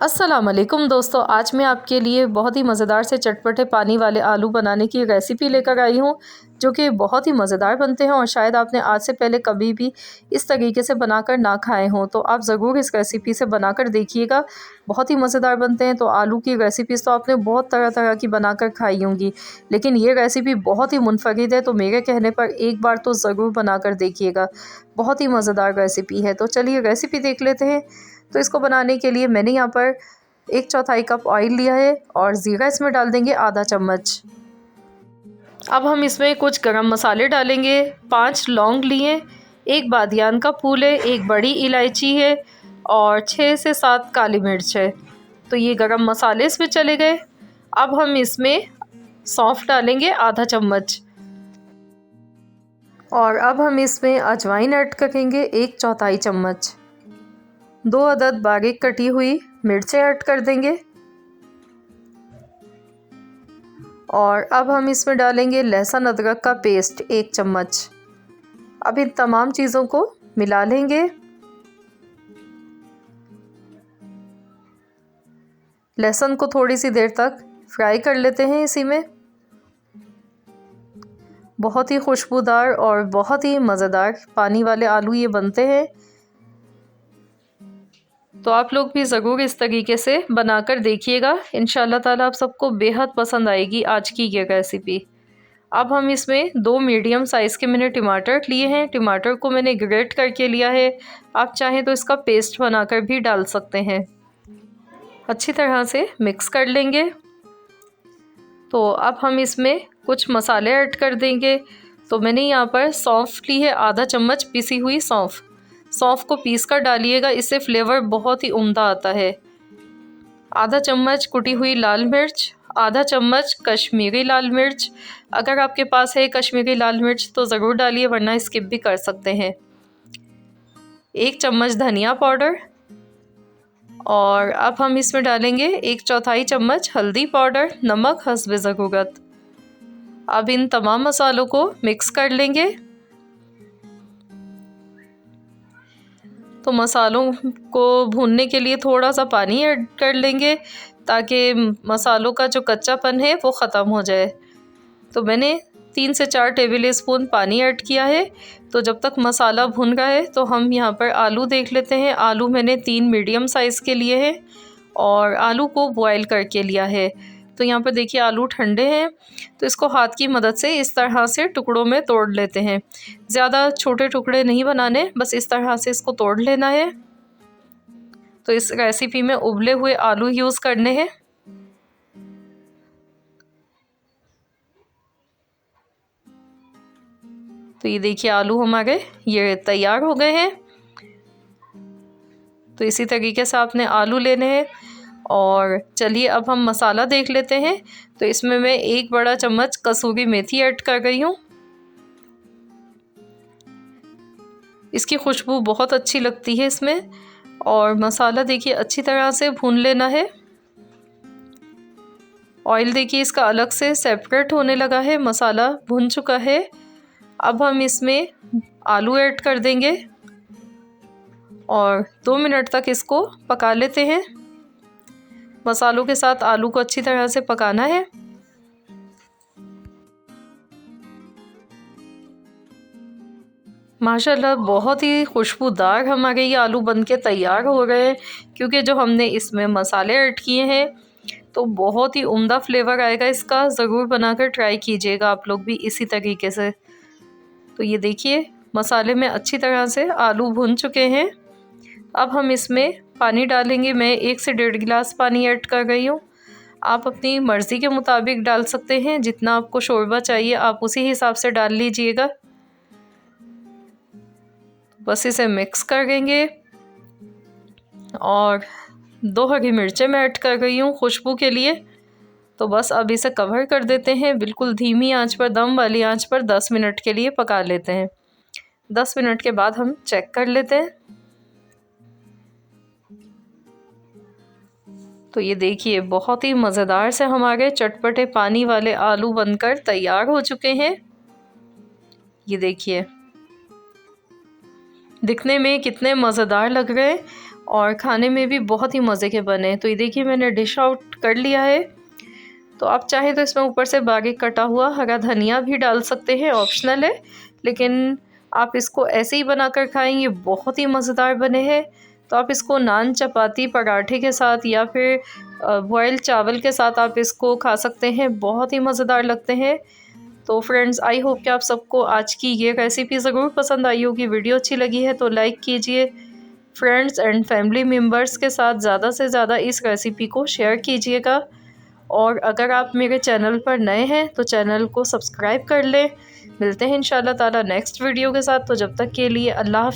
अस्सलाम वालेकुम दोस्तों, आज मैं आपके लिए बहुत ही मज़ेदार से चटपटे पानी वाले आलू बनाने की रेसिपी लेकर आई हूँ, जो कि बहुत ही मज़ेदार बनते हैं और शायद आपने आज से पहले कभी भी इस तरीके से बनाकर ना खाए हों। तो आप ज़रूर इस रेसिपी से बनाकर देखिएगा, बहुत ही मज़ेदार बनते हैं। तो आलू की रेसिपीज़ तो आपने बहुत तरह-तरह की बनाकर खाई होंगी, लेकिन ये रेसिपी बहुत ही मुनफ़रिद है, तो मेरे कहने पर एक बार तो ज़रूर बनाकर देखिएगा। बहुत ही मज़ेदार रेसिपी है, तो चलिए रेसिपी देख लेते हैं। तो इसको बनाने के लिए मैंने यहाँ पर 1/4 कप ऑयल लिया है और ज़ीरा इसमें डाल देंगे आधा चम्मच। अब हम इसमें कुछ गरम मसाले डालेंगे। 5 लौंग लिए, 1 बादियान का फूल है, 1 बड़ी इलायची है और 6 से 7 काली मिर्च है। तो ये गरम मसाले इसमें चले गए। अब हम इसमें सौंफ डालेंगे आधा चम्मच और अब हम इसमें अजवाइन ऐड करेंगे 1/4 चम्मच। 2 अदद बारीक कटी हुई मिर्चें ऐड कर देंगे और अब हम इसमें डालेंगे लहसुन अदरक का पेस्ट 1 चम्मच। अब इन तमाम चीज़ों को मिला लेंगे। लहसुन को थोड़ी सी देर तक फ्राई कर लेते हैं इसी में। बहुत ही खुशबूदार और बहुत ही मज़ेदार पानी वाले आलू ये बनते हैं। तो आप लोग भी ज़रूर इस तरीके से बनाकर देखिएगा, इंशाल्लाह ताला आप सबको बेहद पसंद आएगी आज की ये रेसिपी। अब हम इसमें 2 मीडियम साइज़ के मैंने टमाटर लिए हैं। टमाटर को मैंने ग्रेट करके लिया है, आप चाहें तो इसका पेस्ट बनाकर भी डाल सकते हैं। अच्छी तरह से मिक्स कर लेंगे। तो अब हम इसमें कुछ मसाले ऐड कर देंगे। तो मैंने यहाँ पर सौंफ ली है, आधा चम्मच पिसी हुई सौंफ। सौंफ को पीस कर डालिएगा, इससे फ्लेवर बहुत ही उम्दा आता है। आधा चम्मच कुटी हुई लाल मिर्च, आधा चम्मच कश्मीरी लाल मिर्च। अगर आपके पास है कश्मीरी लाल मिर्च तो ज़रूर डालिए, वरना स्किप भी कर सकते हैं। 1 चम्मच धनिया पाउडर और अब हम इसमें डालेंगे 1/4 चम्मच हल्दी पाउडर, नमक हस्बे ज़रूरत। अब इन तमाम मसालों को मिक्स कर लेंगे। तो मसालों को भूनने के लिए थोड़ा सा पानी ऐड कर लेंगे, ताकि मसालों का जो कच्चापन है वो ख़त्म हो जाए। तो मैंने 3 से 4 टेबल स्पून पानी ऐड किया है। तो जब तक मसाला भुन रहा है तो हम यहाँ पर आलू देख लेते हैं। आलू मैंने 3 मीडियम साइज़ के लिए हैं और आलू को बॉयल करके लिया है। तो यहाँ पर देखिए आलू ठंडे हैं, तो इसको हाथ की मदद से इस तरह से टुकड़ों में तोड़ लेते हैं। ज़्यादा छोटे टुकड़े नहीं बनाने, बस इस तरह से इसको तोड़ लेना है। तो इस रेसिपी में उबले हुए आलू यूज़ करने हैं। तो ये देखिए आलू हमारे ये तैयार हो गए हैं। तो इसी तरीके से आपने आलू लेने हैं। और चलिए अब हम मसाला देख लेते हैं। तो इसमें मैं 1 बड़ा चम्मच कसूरी मेथी ऐड कर रही हूँ। इसकी खुशबू बहुत अच्छी लगती है इसमें। और मसाला देखिए अच्छी तरह से भून लेना है। ऑयल देखिए इसका अलग से सेपरेट होने लगा है, मसाला भुन चुका है। अब हम इसमें आलू ऐड कर देंगे और 2 मिनट तक इसको पका लेते हैं। मसालों के साथ आलू को अच्छी तरह से पकाना है। माशाल्लाह बहुत ही खुशबूदार हमारे ये आलू बनके तैयार हो गए हैं, क्योंकि जो हमने इसमें मसाले ऐड किए हैं तो बहुत ही उम्दा फ्लेवर आएगा इसका। ज़रूर बनाकर ट्राई कीजिएगा आप लोग भी इसी तरीके से। तो ये देखिए मसाले में अच्छी तरह से आलू भुन चुके हैं। अब हम इसमें पानी डालेंगे। मैं 1 से 1.5 गिलास पानी ऐड कर रही हूँ। आप अपनी मर्ज़ी के मुताबिक डाल सकते हैं, जितना आपको शोरबा चाहिए आप उसी हिसाब से डाल लीजिएगा। बस इसे मिक्स करेंगे और 2 हरी मिर्चें मैं ऐड कर रही हूँ खुशबू के लिए। तो बस अब इसे कवर कर देते हैं, बिल्कुल धीमी आंच पर, दम वाली आंच पर 10 मिनट के लिए पका लेते हैं। 10 मिनट के बाद हम चेक कर लेते हैं। तो ये देखिए बहुत ही मज़ेदार से हमारे चटपटे पानी वाले आलू बनकर तैयार हो चुके हैं। ये देखिए दिखने में कितने मज़ेदार लग रहे हैं और खाने में भी बहुत ही मज़े के बने। तो ये देखिए मैंने डिश आउट कर लिया है। तो आप चाहे तो इसमें ऊपर से बारीक कटा हुआ हरा धनिया भी डाल सकते हैं, ऑप्शनल है, लेकिन आप इसको ऐसे ही बनाकर खाएं, ये बहुत ही मज़ेदार बने हैं। तो आप इसको नान, चपाती, पराठे के साथ या फिर बॉयल चावल के साथ आप इसको खा सकते हैं, बहुत ही मज़ेदार लगते हैं। तो फ्रेंड्स, आई होप कि आप सबको आज की ये रेसिपी ज़रूर पसंद आई होगी। वीडियो अच्छी लगी है तो लाइक कीजिए, फ्रेंड्स एंड फैमिली मेम्बर्स के साथ ज़्यादा से ज़्यादा इस रेसिपी को शेयर कीजिएगा। और अगर आप मेरे चैनल पर नए हैं तो चैनल को सब्सक्राइब कर लें। मिलते हैं इंशाल्लाह ताला नेक्स्ट वीडियो के साथ। तो जब तक के लिए अल्लाह हाफ़िज़।